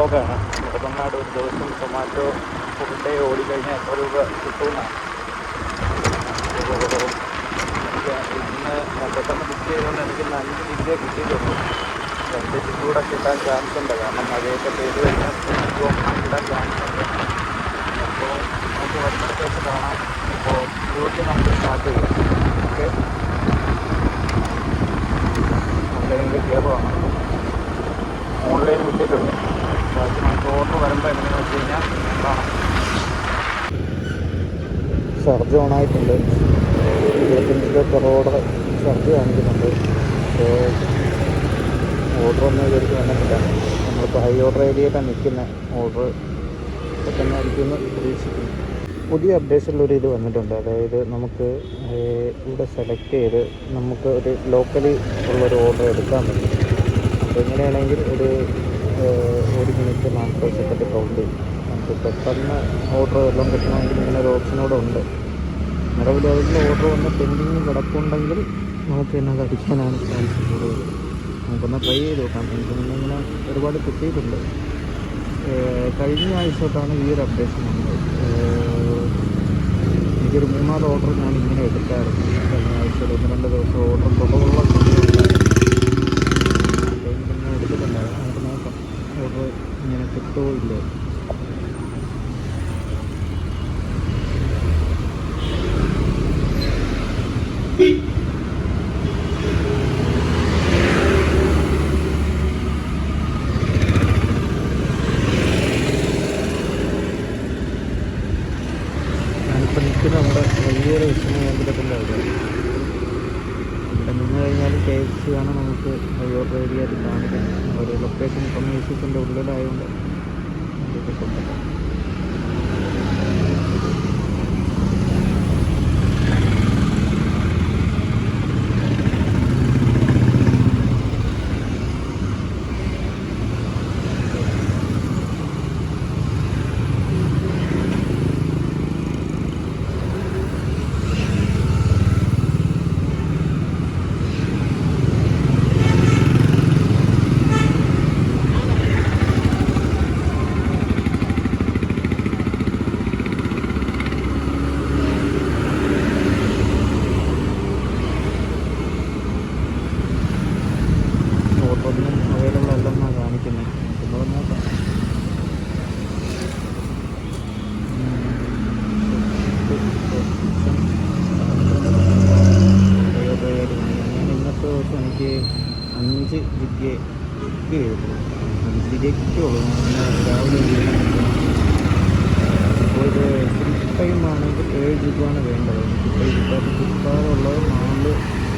വ്ളോഗാണ്. നെടുമങ്ങാട് ഒരു ദിവസം ടൊമാറ്റോ ഫുൾ ഡേ ഓടിക്കഴിഞ്ഞാൽ എത്ര രൂപ കിട്ടുമെന്നാണ്. ഇന്ന് പെട്ടെന്ന് ബുക്ക് ചെയ്തുകൊണ്ട് എനിക്ക് 5 ജില്ലയെ കിട്ടിയിട്ടുള്ളൂ. 2 ജില്ലൂടെ കിട്ടാൻ ചാൻസ് ഉണ്ട്. കാരണം മഴയൊക്കെ പെയ്ത് കഴിഞ്ഞാൽ കിട്ടാൻ ചാൻസ് ഉണ്ട്. അപ്പോൾ നമുക്ക് വരുന്നിടത്ത് വെച്ച് കാണാം. അപ്പോൾ ഡ്യൂട്ടി നമുക്ക് സ്റ്റാർട്ട് ചെയ്യാം. ഓക്കെ, ഓൺലൈനിൽ കയറുവാണ്. ഓൺലൈൻ വിട്ടിട്ടുണ്ട്. ബാക്കി നമുക്ക് ഓർഡർ വരുമ്പോൾ എങ്ങനെയാണെന്ന് വെച്ച് കഴിഞ്ഞാൽ കാണാം. ചാർജ് ഓണായിട്ടുണ്ട്. 25 പെർ ഓർഡർ ചാർജ് കാണിക്കുന്നുണ്ട്. ഓർഡർ ഒന്നും ഇതുവരെയ്ക്ക് വന്നിട്ടില്ല. നമ്മളിപ്പോൾ ഹൈ ഓർഡർ ഏരിയയിലാണ് നിൽക്കുന്നത്. ഓർഡർ പെട്ടെന്ന് ആയിരിക്കുമെന്ന് പ്രതീക്ഷിക്കുന്നു. പുതിയ അപ്ഡേഷനിലൊരു ഇത് വന്നിട്ടുണ്ട്. അതായത് നമുക്ക് ഇവിടെ സെലക്ട് ചെയ്ത് നമുക്ക് ഒരു ലോക്കലി ഉള്ളൊരു ഓർഡർ എടുക്കാൻ പറ്റും. അപ്പോൾ എങ്ങനെയാണെങ്കിൽ ഒരു 1 മിനിറ്റ് 40 സെക്കൻഡ് കൗണ്ട് ചെയ്യും. നമുക്ക് പെട്ടെന്ന് ഓർഡർ എല്ലാം കിട്ടണമെങ്കിൽ ഇങ്ങനെ ഒരു ഓപ്ഷനോടെ ഉണ്ട്. നിലവിൽ അതിൻ്റെ ഓർഡർ വന്ന് പെൻഡിങ് കിടപ്പുണ്ടെങ്കിൽ നമുക്ക് തന്നെ അത് അടിക്കാനാണ് ചാൻസ് കൂടുതൽ. നമുക്കൊന്ന് ട്രൈ ചെയ്ത് നോക്കാം. എനിക്ക് ഇങ്ങനെ ഒരുപാട് കിട്ടിയിട്ടുണ്ട്. കഴിഞ്ഞ ആഴ്ച തൊട്ടാണ് ഈ ഒരു അപ്ഡേഷൻ വന്നത്. എനിക്കൊരു 3-4 ഓർഡർ ഞാൻ ഇങ്ങനെ എടുത്തായിരുന്നു. കഴിഞ്ഞ ആഴ്ചയിൽ 1-2 ദിവസം ഓർഡർ കുറവുള്ള ഇങ്ങനെ എടുത്തിട്ടുണ്ടായിരുന്നു. നമുക്ക് നോക്കാം ഓർഡർ ഇങ്ങനെ കിട്ടുമോ ഇല്ലേ. ഞാനിപ്പോൾ നിൽക്കുന്നത് നമ്മുടെ വലിയൊരു വിശ്വ കേന്ദ്രത്തിൻ്റെ അവിടെയാണ്. ഇവിടെ നിന്ന് കഴിഞ്ഞാൽ KFC ആണ് നമുക്ക് ഓർഡർ ഏരിയ ആയിട്ട് കാണിക്കുന്നത്. ഒരു ലൊക്കേഷൻ കമ്മ്യൂണിക്കേഷൻ്റെ ഉള്ളിലായതുകൊണ്ട് നമുക്ക് കിട്ടുന്നില്ല. ഓർഡറൊന്നും അവൈലബിൾ അല്ലെന്നാണ് കാണിക്കുന്നത്. നമുക്കൊന്ന് നോക്കാം. ഞാൻ ഇന്നത്തെ ദിവസം എനിക്ക് 5 ജില്ല ബുക്ക് ചെയ്തിട്ടുള്ളൂ. 5 ജില്ല കിട്ടുള്ളൂ. രാവിലെ അപ്പോൾ ഇത് ഫുൾ ടൈം ആണെങ്കിൽ 7 ജില്ലാണ് വേണ്ടത്. എനിക്കിപ്പോൾ കിട്ടാറുള്ളത് 4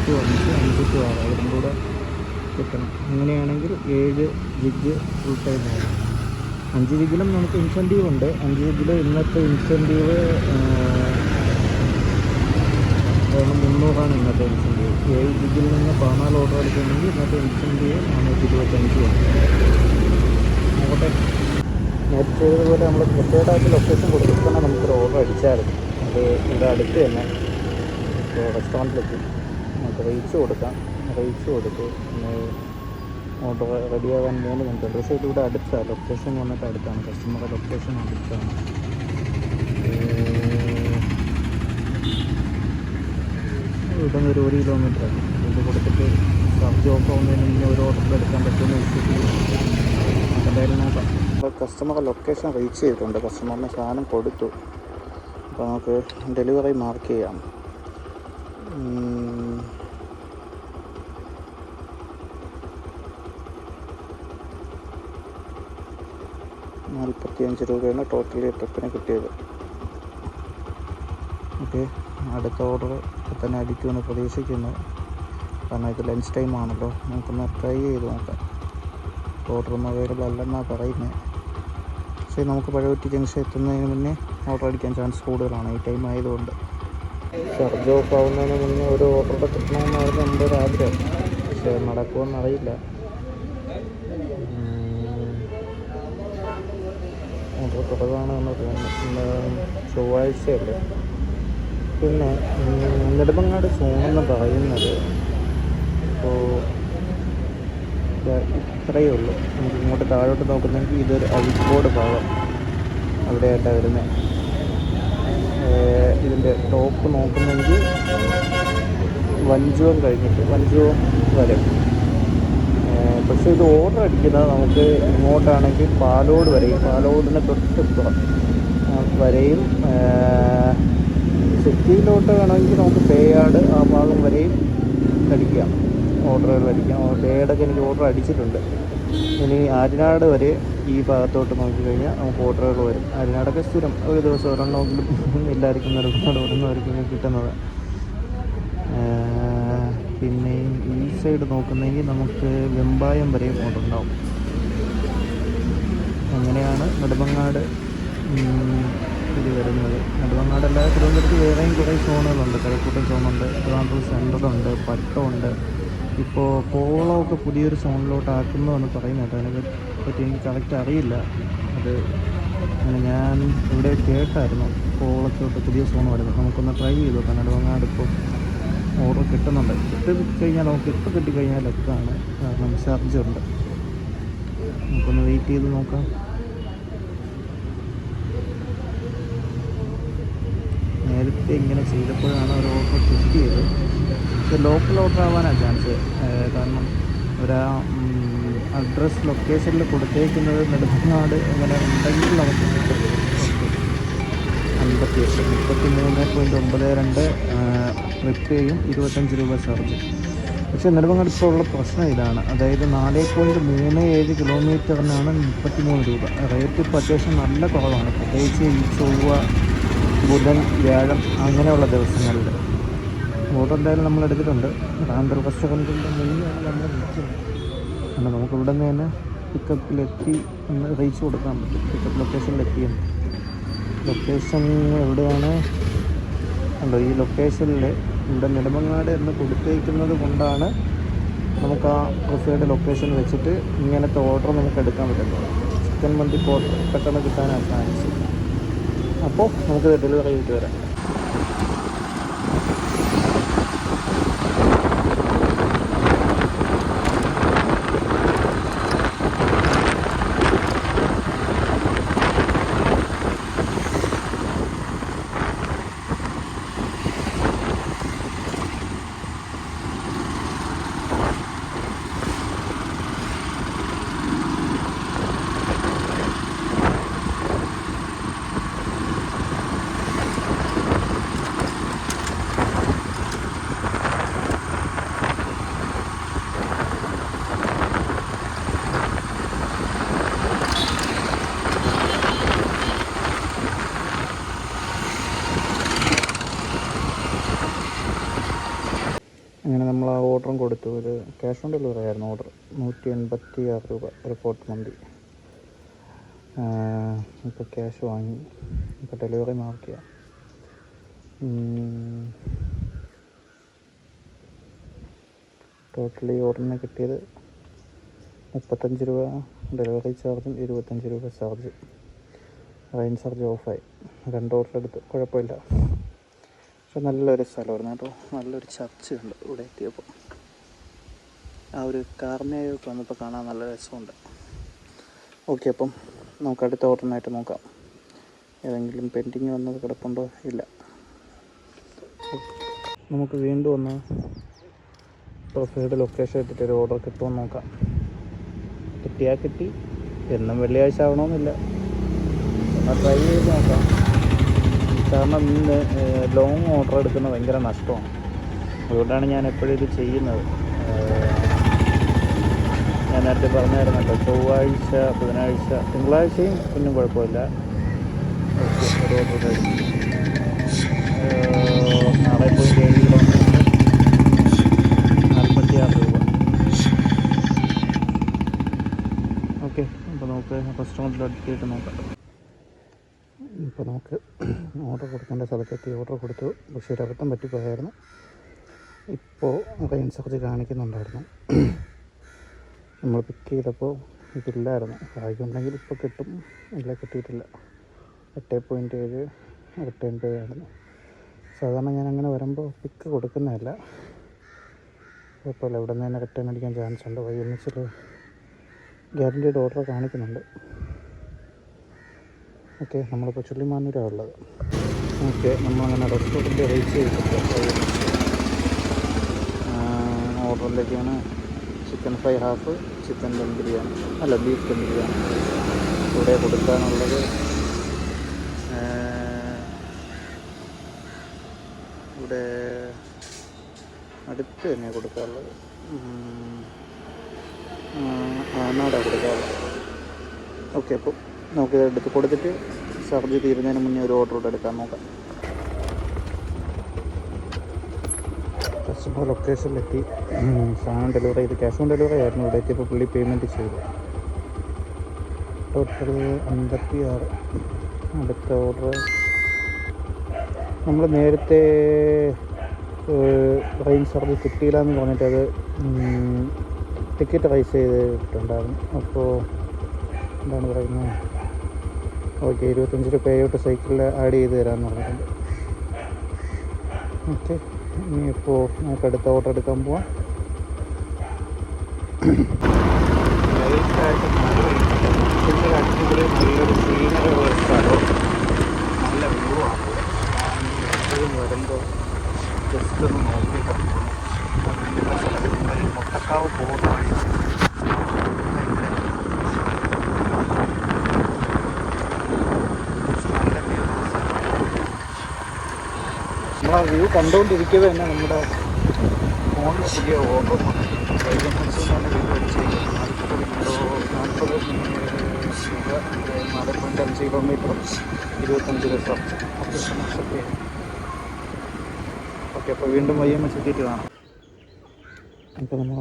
to 5, 5 to 6 അതിലും കൂടെ കിട്ടണം. അങ്ങനെയാണെങ്കിൽ 7 ജിഗ് ഫുൾ ടൈം ആകും. 5 ജിഗിലും നമുക്ക് ഇൻസെൻറ്റീവ് ഉണ്ട്. 5 ജിഗിൽ ഇന്നത്തെ ഇൻസെൻറ്റീവ് 300 ഇന്നത്തെ ഇൻസെൻറ്റീവ്. 7 ജിഗിൽ നിന്ന് 14 ഓർഡർ എടുക്കുകയാണെങ്കിൽ ഇന്നത്തെ ഇൻസെൻറ്റീവ് 425 ആണ്. നോക്കട്ടെ. നേരത്തെ ചെയ്തതുപോലെ നമ്മൾ കൃത്യമായിട്ട് ലൊക്കേഷൻ കൊടുത്തിട്ട് തന്നെ നമുക്കൊരു ഓർഡർ അടിച്ചായിരുന്നു. അത് ഇവിടെ അടുത്ത് തന്നെ ഇപ്പോൾ റെസ്റ്റോറൻറ്റിലെത്തി. നമുക്ക് റീച്ച് കൊടുക്കാം. റീച്ച് കൊടുത്ത് പിന്നെ ഓർഡർ റെഡിയാകാൻ 3 മിനിറ്റ് ഉണ്ട്. പക്ഷേ ഇതിവിടെ അടുത്താണ്. ലൊക്കേഷൻ വന്നിട്ട് അടുത്താണ്. കസ്റ്റമറുടെ ലൊക്കേഷൻ അടുത്താണ്. ഇവിടെ നിന്ന് ഒരു 1 കിലോമീറ്റർ ആണ്. ഇത് കൊടുത്തിട്ട് ചാർജ് ഓഫ് ആവുന്നതിന് മുന്നേ ഒരു ഓർഡർ എടുക്കാൻ പറ്റുമെന്ന് വിശ്വസിക്കുന്നു. എന്തായാലും നോക്കാം. അപ്പോൾ കസ്റ്റമറുടെ ലൊക്കേഷൻ റീച്ച് ചെയ്തിട്ടുണ്ട്. കസ്റ്റമറിന് സാധനം കൊടുത്തു. അപ്പോൾ നമുക്ക് ഡെലിവറി മാർക്ക് ചെയ്യാം. 45 രൂപയാണ് ടോട്ടലി ട്രിപ്പിന് കിട്ടിയത്. ഓക്കെ, അടുത്ത ഓർഡർ തന്നെ അടിക്കുമെന്ന് പ്രതീക്ഷിക്കുന്നു. കാരണം ഇത് ലഞ്ച് ടൈം ആണല്ലോ. നമുക്കൊന്ന് ട്രൈ ചെയ്ത് നോക്കാം. ഓർഡറൊന്നും അവൈലബിൾ അല്ലെന്നാണ് പറയുന്നത്. പക്ഷേ നമുക്ക് പഴവറ്റി ജംഗ്ഷൻ എത്തുന്നതിന് മുന്നേ ഓർഡർ അടിക്കാൻ ചാൻസ് കൂടുതലാണ് ഈ ടൈം ആയതുകൊണ്ട്. ചാർജ് ഓഫ് ആവുന്നതിന് മുന്നേ ഒരു ഓർഡർ കിട്ടണമെന്നായിരുന്നു എൻ്റെ ഒരു ആഗ്രഹം. പക്ഷേ നടക്കുമെന്നറിയില്ല. ഓർഡർ കുറവാണെന്ന് തോന്നുന്നു. ചൊവ്വാഴ്ചയല്ലേ. പിന്നെ നെടുമങ്ങാട് സോണെന്ന് പറയുന്നത് ഇപ്പോൾ ഇത്രയേ ഉള്ളൂ. നമുക്ക് ഇങ്ങോട്ട് താഴോട്ട് നോക്കുന്നെങ്കിൽ ഇതൊരു അഴിക്കോട് ഭാഗം അവിടെയായിട്ടാണ് വരുന്നത്. ഇതിൻ്റെ ടോപ്പ് നോക്കുന്നെങ്കിൽ വഞ്ചുവം കഴിഞ്ഞിട്ട് വഞ്ചുവം വരും. പക്ഷേ ഇത് ഓർഡർ അടിക്കുന്നത് നമുക്ക് ഇങ്ങോട്ടാണെങ്കിൽ പാലോട് വരെയും, പാലോടിന് തൊട്ടിപ്പുറം വരെയും, സിറ്റിയിലോട്ട് വേണമെങ്കിൽ നമുക്ക് പേയാട് ആ ഭാഗം വരെയും അടിക്കാം, ഓർഡറുകൾ അടിക്കാം. പേയാടൊക്കെ എനിക്ക് ഓർഡർ അടിച്ചിട്ടുണ്ട്. ഇനി ആര്യനാട് വരെ ഈ ഭാഗത്തോട്ട് നോക്കിക്കഴിഞ്ഞാൽ നമുക്ക് ഓർഡറുകൾ വരും. ആര്യനാടൊക്കെ സ്ഥിരം ഒരു ദിവസം ഒരെണ്ണമെങ്കിലും എല്ലാവർക്കും ഓടുന്നവർക്കും കിട്ടുന്നത്. പിന്നെ ഈ സൈഡ് നോക്കുന്നെങ്കിൽ നമുക്ക് വെമ്പായം വരെയും ഓർഡർ ഉണ്ടാവും. അങ്ങനെയാണ് നെടുമങ്ങാട് ഇത് വരുന്നത്. നെടുമങ്ങാട് അല്ലാതെ തിരുവനന്തപുരത്ത് വേറെയും കുറേ സോണുകളുണ്ട്. കഴക്കൂട്ടം സോണുണ്ട്, ട്രിവാൻഡ്രം സെൻട്രലുണ്ട്, പട്ടമുണ്ട്. ഇപ്പോൾ കോവളമൊക്കെ പുതിയൊരു സോണിലോട്ട് ആക്കുന്നുവെന്ന് പറയുന്നത്. അതിനെപ്പറ്റി എനിക്ക് കറക്റ്റ് അറിയില്ല. അത് അങ്ങനെ ഞാൻ ഇവിടെ കേട്ടായിരുന്നു കോവളത്തോട്ട് പുതിയ സോൺ വരുന്നത്. നമുക്കൊന്ന് ട്രൈ ചെയ്ത് നോക്കാം. നെടുമങ്ങാട് ഇപ്പോൾ ഓർഡർ കിട്ടുന്നുണ്ട്. കിട്ടിക്കഴിഞ്ഞാൽ നമുക്ക് ഇപ്പോൾ കിട്ടിക്കഴിഞ്ഞാൽ ലക്കാണ്. കാരണം ചാർജ് ഉണ്ട്. നമുക്കൊന്ന് വെയിറ്റ് ചെയ്ത് നോക്കാം. നേരത്തെ ഇങ്ങനെ ചെയ്തപ്പോഴാണ് ഒരു ഓർഡർ കിട്ടിയത്. ഇത് ലോക്കൽ ഓർഡർ ആവാനാണ് ചാൻസ്. കാരണം ഒരാ അഡ്രസ് ലൊക്കേഷനിൽ കൊടുത്തേക്കുന്നത് നെടുമങ്ങാട് അങ്ങനെ ഉണ്ടെങ്കിൽ നമുക്ക് കിട്ടും. 33.92 ട്രിപ്പേയും 25 രൂപ ചാർജ്. പക്ഷേ നെടുമങ്ങാട് ഇപ്പോൾ ഉള്ള പ്രശ്നം ഇതാണ്. അതായത് 4.37 കിലോമീറ്ററിനാണ് 33 രൂപ. റേറ്റ് ഇപ്പോൾ അത്യാവശ്യം നല്ല കുറവാണ്, പ്രത്യേകിച്ച് ഈ ചൊവ്വ, ബുധൻ, വ്യാഴം അങ്ങനെയുള്ള ദിവസങ്ങളിൽ. ഓർഡർ എന്തായാലും നമ്മൾ എടുത്തിട്ടുണ്ട്. റെസ്റ്റോറൻറ്റിൻ്റെ മുന്നിലാണ് നമ്മൾ നിൽക്കുന്നത്. കാരണം നമുക്ക് ഇവിടെ നിന്ന് തന്നെ പിക്കപ്പിലെത്തി ഒന്ന് റീച്ച് കൊടുക്കാൻ പറ്റും. പിക്കപ്പ് ലൊക്കേഷനിലെത്തിയെന്ന്. ലൊക്കേഷൻ എവിടെയാണ് ഉണ്ടോ? ഈ ലൊക്കേഷനിൽ ഇവിടെ നെടുമങ്ങാട് എന്ന് കൊടുത്തേക്കുന്നത് കൊണ്ടാണ് നമുക്ക് ആ പ്രിഫേർഡ് ലൊക്കേഷൻ വെച്ചിട്ട് ഇങ്ങനത്തെ ഓർഡർ നമുക്ക് എടുക്കാൻ പറ്റുന്നത്. ചിക്കൻ മന്തി ഓർഡർ പെട്ടെന്ന് കിട്ടാനാണ് ചാൻസ്. അപ്പോൾ നമുക്ക് ഡെലിവറി ചെയ്തിട്ട് വരാം. അങ്ങനെ നമ്മൾ ആ ഓർഡറും കൊടുത്തു. ഒരു ക്യാഷ് ഓൺ ഡെലിവറി ആയിരുന്നു ഓർഡർ. 186 രൂപ ഒരു പോട്ട് മന്തി. ഇപ്പോൾ ക്യാഷ് വാങ്ങി. ഇപ്പോൾ ഡെലിവറി മാർക്ക് ചെയ്യാം. ടോട്ടലി ഓർഡറിന് കിട്ടിയത് 35 രൂപ ഡെലിവറി ചാർജും 25 രൂപ ചാർജ്. റെയിൻ ചാർജ് ഓഫായി. 2 ഓർഡർ എടുത്ത് കുഴപ്പമില്ല. പക്ഷെ നല്ലൊരു സ്ഥലമായിരുന്നു കേട്ടോ. നല്ലൊരു ചർച്ചയുണ്ട് ഇവിടെ എത്തിയപ്പോൾ. ആ ഒരു കാർമേയൊക്കെ വന്നപ്പോൾ കാണാൻ നല്ല രസമുണ്ട്. ഓക്കെ, അപ്പം നമുക്ക് അടുത്ത ഓർഡറിനായിട്ട് നോക്കാം. ഏതെങ്കിലും പെൻഡിങ് വന്നത് കിടപ്പുണ്ടോ? ഇല്ല. നമുക്ക് വീണ്ടും ഒന്ന് പ്രിഫേർഡ് ലൊക്കേഷൻ ഇട്ടിട്ടൊരു ഓർഡർ കിട്ടുമെന്ന് നോക്കാം. കിട്ടിയാൽ കിട്ടി. എന്നും വെള്ളിയാഴ്ച ആവണമെന്നില്ല. എന്നാൽ ട്രൈ ചെയ്ത് നോക്കാം. കാരണം ഇന്ന് ലോങ് ഓർഡർ എടുക്കുന്നത് ഭയങ്കര നഷ്ടമാണ്. അതുകൊണ്ടാണ് ഞാൻ എപ്പോഴും ഇത് ചെയ്യുന്നത്. ഞാൻ നേരത്തെ പറഞ്ഞായിരുന്നല്ലോ, ചൊവ്വാഴ്ച, ബുധനാഴ്ച, തിങ്കളാഴ്ചയും കുഞ്ഞും കുഴപ്പമില്ല. ഒരു ഓർഡർ കഴിഞ്ഞു. 4.7 കിലോമീറ്റർ 46 രൂപ. ഓക്കെ, അപ്പോൾ നമുക്ക് റെസ്റ്റോറൻറ്റിൽ അടുത്തിട്ട് നോക്കാം. ഇപ്പോൾ നമുക്ക് ഓർഡർ കൊടുക്കേണ്ട സ്ഥലത്തെത്തി ഓർഡർ കൊടുത്തു. പക്ഷേ ഒരു അബദ്ധം പറ്റിപ്പോയായിരുന്നു. ഇപ്പോൾ റെയിൻ ചാർജ് കാണിക്കുന്നുണ്ടായിരുന്നു. നമ്മൾ പിക്ക് ചെയ്തപ്പോൾ ഇതില്ലായിരുന്നു. ഭാഗ്യമുണ്ടെങ്കിൽ ഇപ്പോൾ കിട്ടും. ഇല്ല, കിട്ടിയിട്ടില്ല. 8.7 റിട്ടേൺ പേ ആയിരുന്നു. സാധാരണ ഞാൻ അങ്ങനെ വരുമ്പോൾ പിക്ക് കൊടുക്കുന്നതല്ല. കുഴപ്പമില്ല, ഇവിടെ നിന്ന് തന്നെ റിട്ടേൺ അടിക്കാൻ ചാൻസ് ഉണ്ട്. YNHൽ ഗ്യാരൻറ്റീഡ് ഓർഡർ കാണിക്കുന്നുണ്ട്. ഓക്കെ, നമ്മളിപ്പോൾ ചുള്ളിമാനൂരാണ് ഉള്ളത്. ഓക്കെ, നമ്മളങ്ങനെ റെസ്റ്റോറൻറ്റ് റീച്ച് ചെയ്തിട്ടുണ്ട്. ഓർഡറിലേക്കാണ് chicken fry half, chicken dum biryani, അല്ല ബീഫ് ദം ബിരിയാണി ഇവിടെ കൊടുക്കാനുള്ളത്. ഇവിടെ അടുത്ത് തന്നെ കൊടുക്കാനുള്ളത്, നാടാണ് കൊടുക്കാറുള്ളത്. ഓക്കെ, അപ്പോൾ നമുക്ക് എടുത്ത് കൊടുത്തിട്ട് ചാർജ് തീരുന്നതിന് മുന്നേ ഒരു ഓർഡർ കൂടെ എടുക്കാൻ നോക്കാം. കസ്റ്റമർ ലൊക്കേഷനിലെത്തി, സാധനം ഡെലിവറി ചെയ്ത് ക്യാഷ് ഓൺ ഡെലിവറി ആയിരുന്നു. ഇവിടെ എത്തിയപ്പോൾ പുള്ളി പേയ്മെൻറ്റ് ചെയ്തു. ടോട്ടൽ 56. അടുത്ത ഓർഡർ നമ്മൾ നേരത്തെ റെയിൻ ചാർജ് കിട്ടിയില്ല എന്ന് പറഞ്ഞിട്ട് അത് ടിക്കറ്റ് റൈസ് ചെയ്തിട്ടുണ്ടായിരുന്നു. അപ്പോൾ എന്താണ് പറയുന്നത്, ഓക്കെ 25 രൂപ പേയോട്ട് സൈക്കിളിൽ ആഡ് ചെയ്ത് തരാമെന്ന് പറഞ്ഞിട്ടുണ്ട്. ഓക്കെ, ഇനിയിപ്പോൾ നമുക്ക് അടുത്ത ഓർഡർ എടുക്കാൻ പോവാം. നല്ലൊരു സീനറി ഉള്ള സ്ഥലവും നല്ല വ്യൂ ആണ്. എപ്പോഴും വരുമ്പോൾ ജസ്റ്റ് ഒന്ന് നോക്കിയിട്ടാണ് മുട്ടക്കാവ് പോകുന്ന വഴി നമ്മളാ വ്യൂ കണ്ടുകൊണ്ടിരിക്കവേ തന്നെ നമ്മുടെ ഫോണിൽ പുതിയ ഓർഡർ വൈകുന്നേരം തന്നെ വ്യൂ അടിച്ചേക്കും. 4.5 കിലോമീറ്ററും 25 ദിവസം. ഓക്കെ, അപ്പോൾ വീണ്ടും YMH എത്തിയിട്ട് കാണാം. അപ്പോൾ നമ്മൾ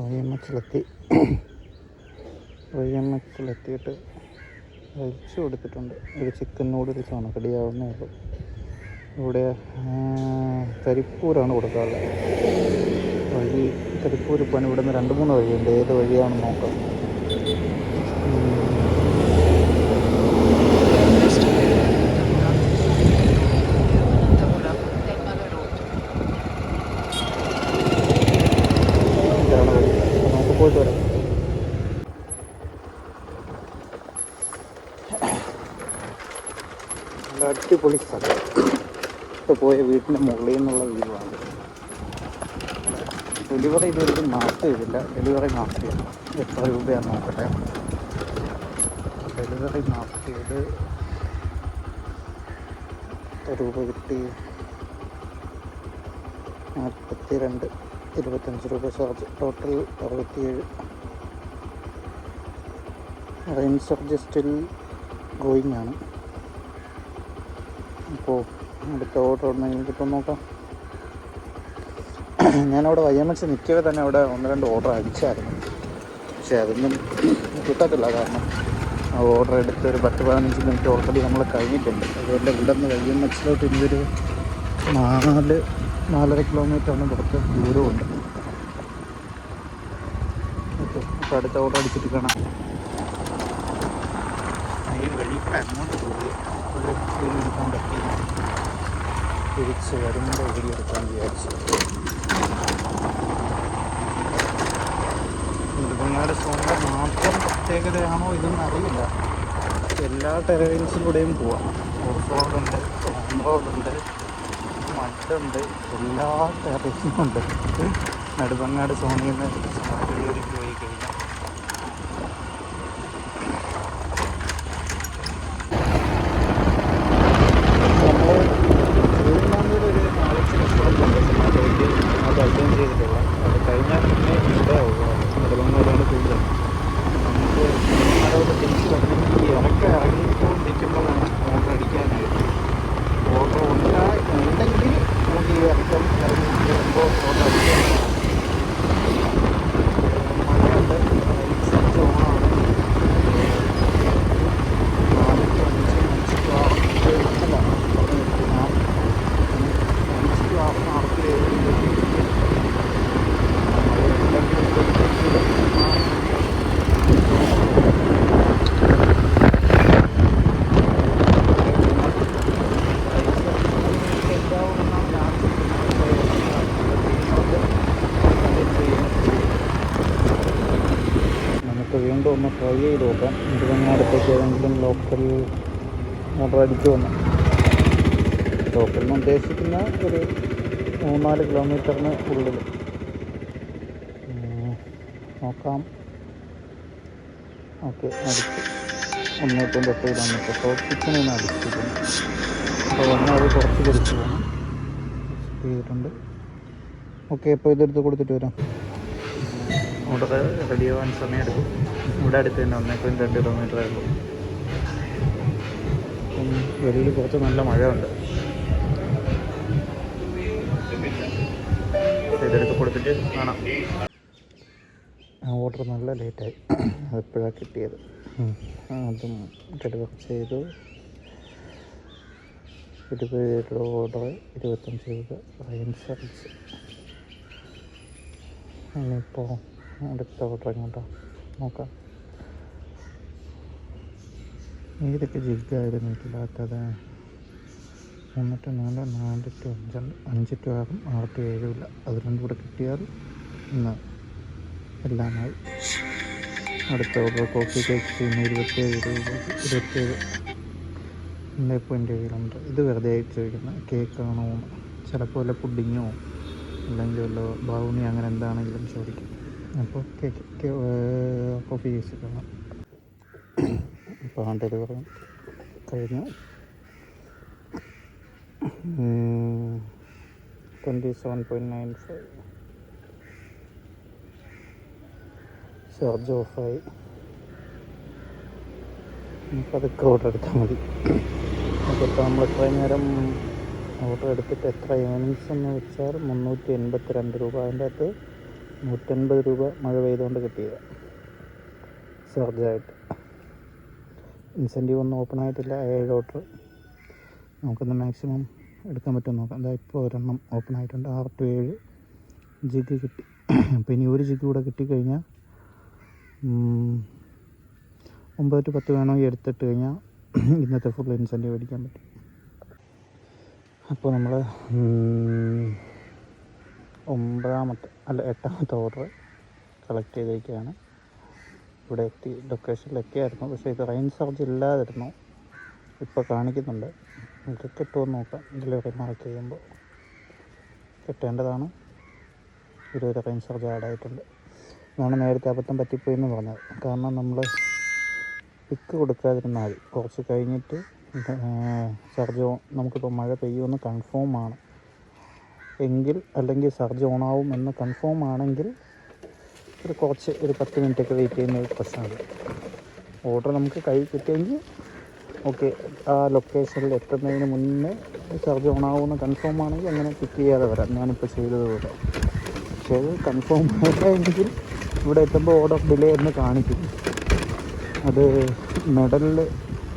YMHലെത്തിയിട്ട് കഴിച്ചു കൊടുത്തിട്ടുണ്ട്. ഒരു ചിക്കൻ നൂഡിൽസാണ് റെഡിയാവുന്നേ ഉള്ളൂ. ഇവിടെ കരിപ്പൂരാണ് കൊടുക്കാറുള്ളത്. വഴി കരിപ്പൂർ പോകാൻ ഇവിടെ നിന്ന് 2-3 വഴിയുണ്ട്. ഏത് വഴിയാണെന്ന് നോക്കാം. ഇതാണ് വഴി, നമുക്ക് പോയിട്ട് വരാം. നല്ല അടിപൊളി സ്ഥലം. ഇപ്പോൾ പോയ വീട്ടിൻ്റെ മുകളിൽ നിന്നുള്ള വ്യൂ ആണ്. ഡെലിവറി ഇതുവരെയും മാർക്ക് ചെയ്തില്ല. ഡെലിവറി മാർക്ക് ചെയ്യണം. എത്ര രൂപയാണെന്ന് നോക്കട്ടെ. ഡെലിവറി മാർക്ക് ചെയ്ത് എത്ര രൂപ കിട്ടി? 42, 25 രൂപ charge. Total 67. Rain charge still going ആണ്. അപ്പോൾ അടുത്ത ഓർഡർ ഉണ്ടെങ്കിൽ കിട്ടും നോക്കാം. ഞാനവിടെ YMH നിൽക്കവേ തന്നെ അവിടെ 1-2 ഓർഡർ അടിച്ചായിരുന്നു. പക്ഷേ അതൊന്നും കിട്ടത്തില്ല. കാരണം ആ ഓർഡർ എടുത്ത് ഒരു 10-15 മിനിറ്റ് ഓൾറെഡി നമ്മൾ കഴിഞ്ഞിട്ടുണ്ട്. അതുകൊണ്ട് ഇവിടെ നിന്ന് YMHലോട്ട് ഇനിയൊരു 4-4.5 കിലോമീറ്ററിന് പുറത്ത് ദൂരമുണ്ട്. ഓക്കെ, അപ്പോൾ അടുത്ത ഓർഡർ അടിച്ചിട്ട് കാണാം. ഈ വഴി അങ്ങോട്ട് പോയി എടുക്കാൻ പറ്റില്ല. തിരിച്ച് വരുമ്പോൾ വീഡിയോ എടുക്കാൻ വിചാരിച്ചു. നെടുമങ്ങാട് സോണിൻ്റെ മാത്രം പ്രത്യേകതയാണോ ഇതൊന്നും അറിയില്ല. എല്ലാ ടെറൈൻസിലൂടെയും പോവാം. ഓഫ് റോഡുണ്ട്, ഓൺ റോഡുണ്ട്, മഡുണ്ട്, എല്ലാ ടെറൈനും ഉണ്ട്. നെടുമങ്ങാട് സോണിൽ നിന്ന് സമാധിയിലേക്ക് പോയി കഴിഞ്ഞാൽ അത് അറ്റൻഡ് ചെയ്തിട്ടുള്ള അത് കഴിഞ്ഞാൽ പിന്നെ ഇവിടെ നെടുമങ്ങാടാണ് കൂടുതൽ. നമുക്ക് നെടുമങ്ങാടോട് തിരിച്ച് വരണമെങ്കിൽ ഇറങ്ങിക്കൊണ്ടിരിക്കുമ്പോഴാണ് ഓർഡർ അടിക്കാനായിട്ട്. ഓർഡർ ഉണ്ടെങ്കിൽ നമുക്ക് ഈ ഇറക്കം ഇറങ്ങി വരുമ്പോൾ ഓർഡർ അടിക്കാനാണ്. നമുക്ക് വീണ്ടും ഒന്ന് ട്രൈ ചെയ്ത് നോക്കാം. ഇത് തന്നെ അടുത്തേക്ക് ഏതെങ്കിലും ലോക്കൽ ഓർഡർ അടിച്ചു വന്നു. ലോക്കലിന് ഉദ്ദേശിക്കുന്ന ഒരു 3-4 കിലോമീറ്ററിന് ഉള്ളിൽ നോക്കാം. ഓക്കെ, അടുത്ത് 1.8 കിലോമീറ്റർ ടോപ്പ് കിച്ചണിൽ നിന്ന് അടുത്തിരിക്കുന്നു. അപ്പോൾ വന്നാൽ അത് കുറച്ച് തിരിച്ചു പോകണം. ചെയ്തിട്ടുണ്ട്. ഓക്കെ, ഇപ്പോൾ ഇതെടുത്ത് കൊടുത്തിട്ട് വരാം. ഓർഡർ റെഡി ആവാൻ സമയമെടുക്കും. ഇവിടെ അടുത്ത് തന്നെ 1.2 കിലോമീറ്റർ ആയിരുന്നു. അപ്പം വെളിയിൽ കുറച്ച് നല്ല മഴയുണ്ട്. ഇതെടുത്ത് കൊടുത്തിട്ട് കാണാം. ഓർഡർ നല്ല ലേറ്റായി, അതെപ്പോഴാണ് കിട്ടിയത്. അതും ഡെലിവർ ചെയ്തു. 20 രൂപ ഓർഡർ, 25 രൂപ റെയിൻ സർവീസ്. ഇനിയിപ്പോൾ അടുത്ത ഓർഡർ എങ്ങോട്ടാ നോക്കാം. ഏതൊക്കെ ജിഗായിരുന്നു ഇല്ലാത്തത്? 3 to 4, 4 to 5, 5 to 6, 6 to 7 ഇല്ല. അത് രണ്ടും കൂടെ കിട്ടിയാൽ ഇന്ന് എല്ലാമായി. അടുത്ത ഓർഡർ കോഫി കേക്ക് 27 രൂപ, 27 കിലോമീറ്റർ. ഇത് വെറുതെ ചോദിക്കുന്ന കേക്കാണോ, ചിലപ്പോൾ വല്ല പുഡിങ്ങോ അല്ലെങ്കിൽ വല്ല ബ്രൗണി അങ്ങനെ എന്താണെങ്കിലും ചോദിക്കും. അപ്പോൾ കേക്ക് കോഫി കേക്ക് കാണാം. ഇപ്പോൾ ഡെലിവറി കഴിഞ്ഞു. 27.95 ചാർജ് ഓഫായി. നമുക്കതൊക്കെ ഓർഡർ എടുത്താൽ മതി. അതിപ്പോൾ നമ്മൾ ഇത്രയും നേരം ഓർഡർ എടുത്തിട്ട് എത്ര ഏണിങ്സ് എന്ന് വെച്ചാൽ 382 രൂപ. അതിൻ്റെ അകത്ത് 180 രൂപ മഴ പെയ്തുകൊണ്ട് കിട്ടിയത് ചാർജായിട്ട്. ഇൻസെൻറ്റീവ് ഒന്നും ഓപ്പൺ ആയിട്ടില്ല. 7 ഓർഡർ നമുക്കൊന്ന് മാക്സിമം എടുക്കാൻ പറ്റുമെന്ന് നോക്കാം. അതായത് ഇപ്പോൾ ഒരെണ്ണം ഓപ്പൺ ആയിട്ടുണ്ട്. 6 to 7 ജിഗ് കിട്ടി. അപ്പോൾ ഇനി ഒരു ജിഗ് കൂടെ കിട്ടിക്കഴിഞ്ഞാൽ 9 to 10 വേണമെങ്കിൽ എടുത്തിട്ട് കഴിഞ്ഞാൽ ഇന്നത്തെ ഫുൾ ഇൻസെൻറ്റീവ് അടിക്കാൻ പറ്റും. അപ്പോൾ നമ്മൾ 8ാമത്തെ ഓർഡർ കളക്ട് ചെയ്തിരിക്കുകയാണ്. ഇവിടെ എത്തി, ലൊക്കേഷനിലെത്തിയായിരുന്നു. പക്ഷേ ഇത് റെയിൻ ചാർജ് ഇല്ലാതിരുന്നു. ഇപ്പോൾ കാണിക്കുന്നുണ്ട്. ഇത് കിട്ടുമെന്ന് നോക്കാം. ഡെലിവറി മാർക്ക് ചെയ്യുമ്പോൾ കിട്ടേണ്ടതാണ്. 20 റെയിൻ ചാർജ് ആഡായിട്ടുണ്ട്. ഇതാണ് നേരത്തെ അബദ്ധം പറ്റിപ്പോയി എന്ന് പറഞ്ഞത്. കാരണം നമ്മൾ പിക്ക് കൊടുക്കാതിരുന്നാൽ കുറച്ച് കഴിഞ്ഞിട്ട് ചാർജ് നമുക്കിപ്പോൾ മഴ പെയ്യുമെന്ന് കൺഫേം ആണ് എങ്കിൽ, അല്ലെങ്കിൽ ചാർജ് ഓണാവും എന്ന് കൺഫേം ആണെങ്കിൽ ഒരു 10 മിനിറ്റൊക്കെ വെയിറ്റ് ചെയ്യുന്ന ഒരു പ്രശ്നമില്ല. ഓർഡർ നമുക്ക് കൈ കിട്ടിയെങ്കിൽ ഓക്കെ, ആ ലൊക്കേഷനിൽ എത്തുന്നതിന് മുന്നേ ചാർജ് ഓണാവുമെന്ന് കൺഫേം ആണെങ്കിൽ അങ്ങനെ പിക്ക് ചെയ്യാതെ വരാം. ഞാനിപ്പോൾ ചെയ്തതുപോലെ. പക്ഷേ അത് കൺഫേം ആയില്ലെങ്കിൽ ഇവിടെ എത്തുമ്പോൾ ഓർഡർ ഡിലേ എന്ന് കാണിക്കും. അത് മെഡലിൽ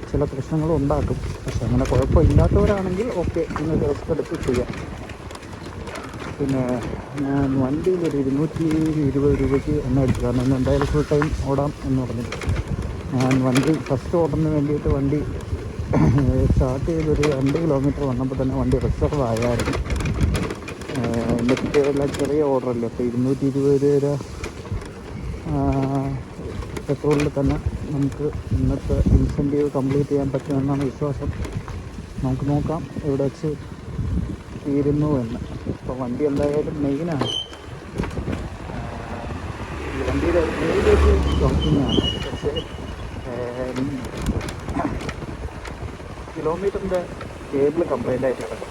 ചില പ്രശ്നങ്ങളും ഉണ്ടാക്കും. പക്ഷെ അങ്ങനെ കുഴപ്പമില്ലാത്തവരാണെങ്കിൽ ഓക്കെ, ഇന്ന് റിസ്ക് എടുത്ത് ചെയ്യാം. പിന്നെ ഞാൻ വണ്ടിയിൽ ഒരു 220 രൂപയ്ക്ക് എണ്ണ അടിച്ചു. കാരണം ഇന്ന് എന്തായാലും ഫുൾ ടൈം ഓടാം എന്ന് പറഞ്ഞിട്ട് ഞാൻ വണ്ടി ഫസ്റ്റ് ഓർഡറിന് വേണ്ടിയിട്ട് വണ്ടി സ്റ്റാർട്ട് ചെയ്തൊരു 2 കിലോമീറ്റർ വന്നപ്പോൾ തന്നെ വണ്ടി റിസർവ് ആയായിരുന്നു. മറ്റേതെല്ലാം ചെറിയ ഓർഡറല്ലേ. അപ്പോൾ 220 രൂപ പെട്രോളിൽ തന്നെ നമുക്ക് ഇന്നത്തെ ഇൻസെൻറ്റീവ് കംപ്ലീറ്റ് ചെയ്യാൻ പറ്റുമെന്നാണ് വിശ്വാസം. നമുക്ക് നോക്കാം എവിടെ വെച്ച് തീരുന്നു എന്ന്. ഇപ്പോൾ വണ്ടി എന്തായാലും മെയിനാണ്. ഈ വണ്ടിയുടെ മെയിലേക്ക് ഷോക്കിങ്ങാണ്. പക്ഷേ കിലോമീറ്ററിൻ്റെ കേബിൾ കംപ്ലൈൻ്റ് ആയിട്ട് കിടക്കും.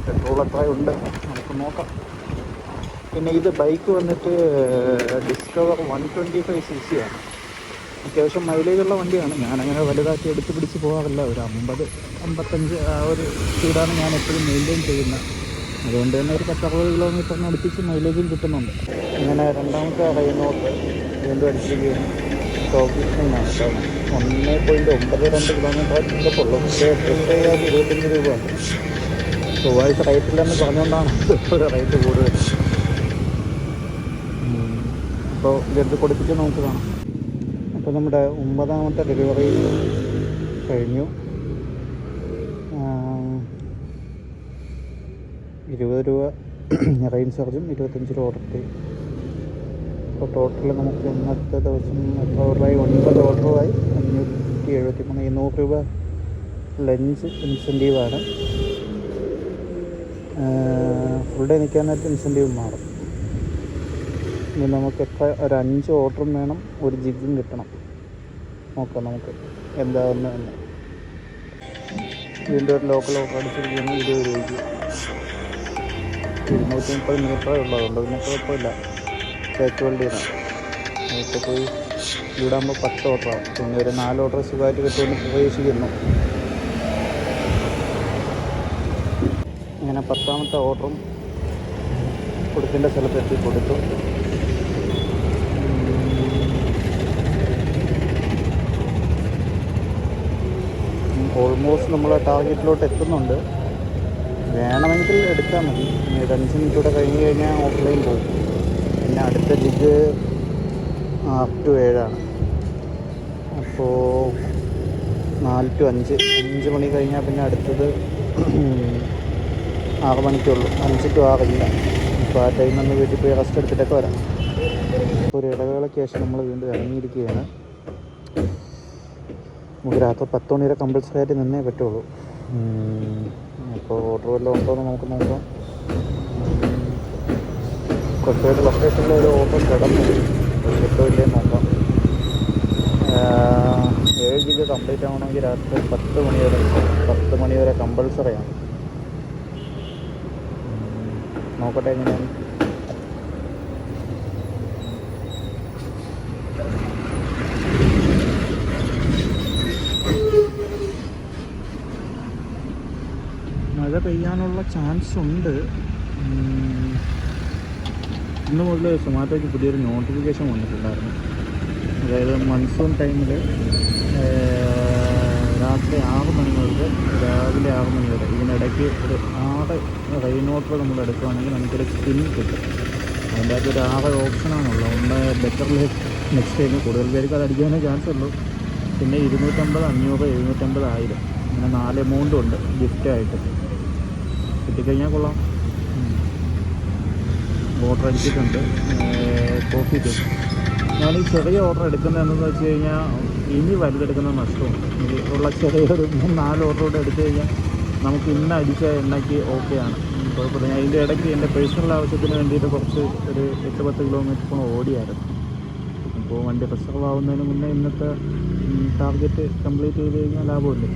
പെട്രോൾ എത്രയുണ്ട് നമുക്ക് നോക്കാം. പിന്നെ ഇത് ബൈക്ക് വന്നിട്ട് ഡിസ്കവർ 125cc ആണ്. അത്യാവശ്യം മൈലേജുള്ള വണ്ടിയാണ്. ഞാനങ്ങനെ വലുതാക്കി എടുത്ത് പിടിച്ച് പോകാറില്ല. ഒരു 50-55 ആ ഒരു സ്പീഡാണ് ഞാൻ എപ്പോഴും മെയിൻറ്റെയിൻ ചെയ്യുന്നത്. അതുകൊണ്ട് തന്നെ ഒരു 10-60 കിലോമീറ്ററിന് അടുപ്പിച്ച് മൈലേജും കിട്ടുന്നുണ്ട്. ഇങ്ങനെ രണ്ടാമത്തെ റെയിനോട്ട് വീണ്ടും അടിച്ചിരിക്കുകയാണ്. ടോപ്പിനാണ് കേട്ടോ. 1.92 കിലോമീറ്റർ ഉള്ളൂ. പക്ഷേ ടെസ്റ്റ് ചെയ്യാൻ 25 രൂപയാണ്. ചൊവ്വാഴ്ച റേറ്റില്ലെന്ന് പറഞ്ഞുകൊണ്ടാണ് ഒരു റേറ്റ് കൂടുതൽ. അപ്പോൾ ഇതെടുത്ത് കൊടുത്തിട്ട് നമുക്ക് കാണാം. അപ്പോൾ നമ്മുടെ 9ാമത്തെ ഡെലിവറി കഴിഞ്ഞു. 20 രൂപ റെയിൻ ചാർജും 25 രൂപ ഓർഡർ ചെയ്യും. അപ്പോൾ ടോട്ടൽ നമുക്ക് ഇന്നത്തെ ദിവസം എത്ര ഓർഡറായി? 9 ഓർഡറുമായി 573 200 രൂപ ലഞ്ച് ഇൻസെൻറ്റീവാണ്. ഫുൾ ഡേ നിൽക്കാൻ നേരത്തെ ഇൻസെൻറ്റീവ് മാറും. ഇനി നമുക്ക് എത്ര ഒരു 5 ഓർഡറും വേണം, ഒരു ജിഗും കിട്ടണം. നോക്കാം നമുക്ക് എന്താണെന്ന് തന്നെ. ഇതിൻ്റെ ഒരു ലോക്കൽ ഓർഡർ അടിച്ചിരിക്കുന്നത് 20 രൂപയ്ക്ക് 230 മീറ്ററേ ഉള്ളതുകൊണ്ട് പിന്നെ കുഴപ്പമില്ല. ചേക്ക് വെൽഡിയാണ്. ഇപ്പോൾ പോയി ഇവിടെ ആകുമ്പോൾ 10 ഓർഡറാണ്. പിന്നെ ഒരു 4 ഓർഡർ സുഖമായിട്ട് കിട്ടുമെന്ന് പ്രതീക്ഷിക്കുന്നു. അങ്ങനെ 10ാമത്തെ ഓർഡറും കൊടുക്കേണ്ട സ്ഥലത്തെത്തി കൊടുത്തു. ഓൾമോസ്റ്റ് നമ്മൾ ടാർഗറ്റിലോട്ട് എത്തുന്നുണ്ട്. വേണമെങ്കിൽ എടുത്താൽ മതി. 5 മിനിറ്റ് കൂടെ കഴിഞ്ഞ് കഴിഞ്ഞാൽ ഓഫ്ലൈൻ പോകും. പിന്നെ അടുത്ത ജിഗ് 6 to 7 ആണ്. അപ്പോൾ 4 to 5 മണി കഴിഞ്ഞാൽ പിന്നെ അടുത്തത് 6 മണിക്കുള്ളൂ. 5 to 6 ഇല്ല. അപ്പോൾ ആ ടൈം ഒന്ന് വീട്ടിൽ പോയി റെസ്റ്റ് എടുത്തിട്ടൊക്കെ വരാം. ഒരു ഇടവേളയ്ക്ക് ശേഷം നമ്മൾ വീണ്ടും ഇറങ്ങിയിരിക്കുകയാണ്. നമുക്ക് രാത്രി 10 മണി വരെ കമ്പൾസറി ആയിട്ട് നിന്നേ പറ്റുള്ളൂ. അപ്പോൾ ഓർഡർ വല്ലതും ഉണ്ടോ എന്ന് നമുക്ക് നോക്കാം. കുറച്ചായിട്ട് ലൊക്കേഷനിൽ ഒരു ഓർഡർ കിടന്നു, കിട്ടോ ഇല്ലേ നോക്കാം. 7 GB കംപ്ലീറ്റ് ആവണമെങ്കിൽ രാത്രി 10 മണി വരെ കമ്പൾസറിയാണ്. നോക്കട്ടെ എങ്ങനെയാണ്. മഴ പെയ്യാനുള്ള ചാൻസ് ഉണ്ട്. ഇന്ന് മുതൽ സൊമാറ്റോയ്ക്ക് പുതിയൊരു നോട്ടിഫിക്കേഷൻ വന്നിട്ടുണ്ടായിരുന്നു. അതായത് മൺസൂൺ ടൈമിൽ രാത്രി 6 മണി മുതൽ രാവിലെ 6 മണി വരെ ഇതിനിടയ്ക്ക് ഒരു 6 റെയിൻ വാട്ടർ നമ്മൾ എടുക്കുകയാണെങ്കിൽ നമുക്കൊരു സ്പിൻ കിട്ടും. അതിൻ്റെ അകത്ത് ഒരു 6 ഓപ്ഷനാണുള്ളത്. ഒന്ന് ബെറ്റർ നെക്സ്റ്റ് ടൈം കൂടുതൽ പേർക്ക് അത് അടിക്കാനേ ചാൻസ് ഉള്ളൂ. പിന്നെ 250, 500, 750, 1000 അങ്ങനെ 4 എമൗണ്ടും ഉണ്ട് ഗിഫ്റ്റായിട്ട്. കിട്ടിക്കഴിഞ്ഞാൽ കൊള്ളാം. ഓർഡർ അടിച്ചിട്ടുണ്ട്. കോഫി കേക്ക് ഞാൻ ഈ ചെറിയ ഓർഡർ എടുക്കുന്നതെന്ന് വെച്ച് കഴിഞ്ഞാൽ ഇനി വലുതെടുക്കുന്ന നഷ്ടമാണ്. ഉള്ള ചെറിയൊരു 3-4 ഓർഡർ കൂടെ എടുത്തു കഴിഞ്ഞാൽ നമുക്ക് ഇന്ന് അടിച്ച എണ്ണയ്ക്ക് ഓക്കെയാണ്, കുഴപ്പമില്ല. ഞാൻ ഇതിൻ്റെ ഇടയ്ക്ക് എൻ്റെ പേഴ്സണൽ ആവശ്യത്തിന് വേണ്ടിയിട്ട് കുറച്ച് ഒരു 8-10 കിലോമീറ്റർ ഓടിയായിരുന്നു. അപ്പോൾ വണ്ടി റിസർവ് ആവുന്നതിന് മുന്നേ ഇന്നത്തെ ടാർഗറ്റ് കംപ്ലീറ്റ് ചെയ്ത് കഴിഞ്ഞാൽ ലാഭമില്ലേ.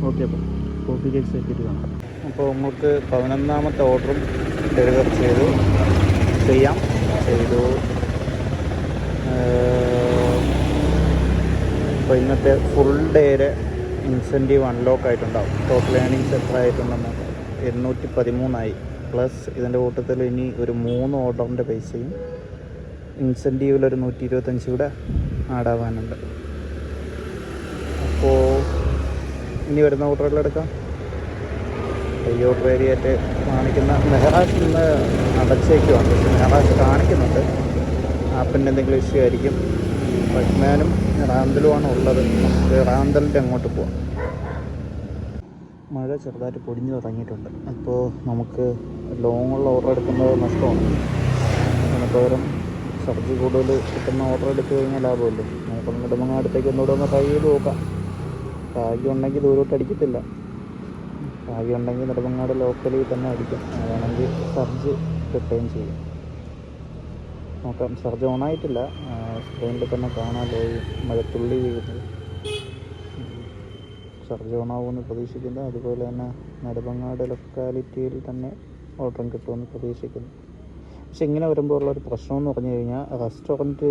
ഓക്കെ, അപ്പോൾ കോഫി കേക്ക് സെറ്റ് കാണാം. അപ്പോൾ നമുക്ക് 11ാമത്തെ ഓർഡറും ഡെലിവർ ചെയ്തു. അപ്പോൾ ഇന്നത്തെ ഫുൾ ഡേയുടെ ഇൻസെൻറ്റീവ് അൺലോക്ക് ആയിട്ടുണ്ടാവും. ടോട്ടൽ ഏണിങ്സ് എത്ര ആയിട്ടുണ്ടെന്ന് 813 പ്ലസ് ഇതിൻ്റെ കൂട്ടത്തിൽ ഇനി ഒരു 3 ഓർഡറിൻ്റെ പൈസയും ഇൻസെൻറ്റീവിലൊരു 125 കൂടെ ആഡാവാനുണ്ട്. അപ്പോൾ ഇനി വരുന്ന ഓർഡറുകളെടുക്കാം. ഈ ഓർഡർ ഏരിയയായിട്ട് കാണിക്കുന്ന മെഹറാജ് ഇന്ന് അടച്ചേക്കുവാണ്. പക്ഷേ മെഹറാജ് കാണിക്കുന്നുണ്ട്. ആപ്പിൻ്റെ എന്തെങ്കിലും ഇഷ്യൂ ആയിരിക്കും. ബഡ്മാനും റാന്തലുമാണ് ഉള്ളത്. നമുക്ക് റാന്തലിൻ്റെ അങ്ങോട്ട് പോവാം. മഴ ചെറുതായിട്ട് പൊടിഞ്ഞു തുടങ്ങിയിട്ടുണ്ട്. അപ്പോൾ നമുക്ക് ലോങ്ങുള്ള ഓർഡർ എടുക്കുന്നത് നഷ്ടമാണ്. അതിന് പകരം സർജ് കൂടുതൽ കിട്ടുന്ന ഓർഡർ എടുത്തു കഴിഞ്ഞാൽ ലാഭമല്ലേ. നമുക്ക് നെടുമങ്ങാടത്തേക്ക് ഒന്നുകൂടെ ഒന്ന് ട്രൈ ചെയ്ത് നോക്കാം. ഭാഗ്യം ഉണ്ടെങ്കിൽ ദൂരോട്ട് അടിക്കത്തില്ല. ഭാഗ്യം ഉണ്ടെങ്കിൽ നെടുമങ്ങാട് ലോക്കലിൽ തന്നെ അടിക്കും. അതാണെങ്കിൽ സർജ് റിട്ടേൺ ചെയ്യും. നോക്കാം. സർജ് ഓണായിട്ടില്ല. സ്ക്രീനിൽ തന്നെ കാണാമല്ലോ ഈ മഴത്തുള്ളി വീഴുന്നത്. സർജ് ഓണാവുമെന്ന് പ്രതീക്ഷിക്കുന്നു. അതുപോലെ തന്നെ നെടുമങ്ങാട് ലൊക്കാലിറ്റിയിൽ തന്നെ ഓർഡറും കിട്ടുമെന്ന് പ്രതീക്ഷിക്കുന്നു. പക്ഷെ ഇങ്ങനെ വരുമ്പോൾ ഉള്ളൊരു പ്രശ്നമെന്ന് പറഞ്ഞു കഴിഞ്ഞാൽ റെസ്റ്റോറൻറ്റ്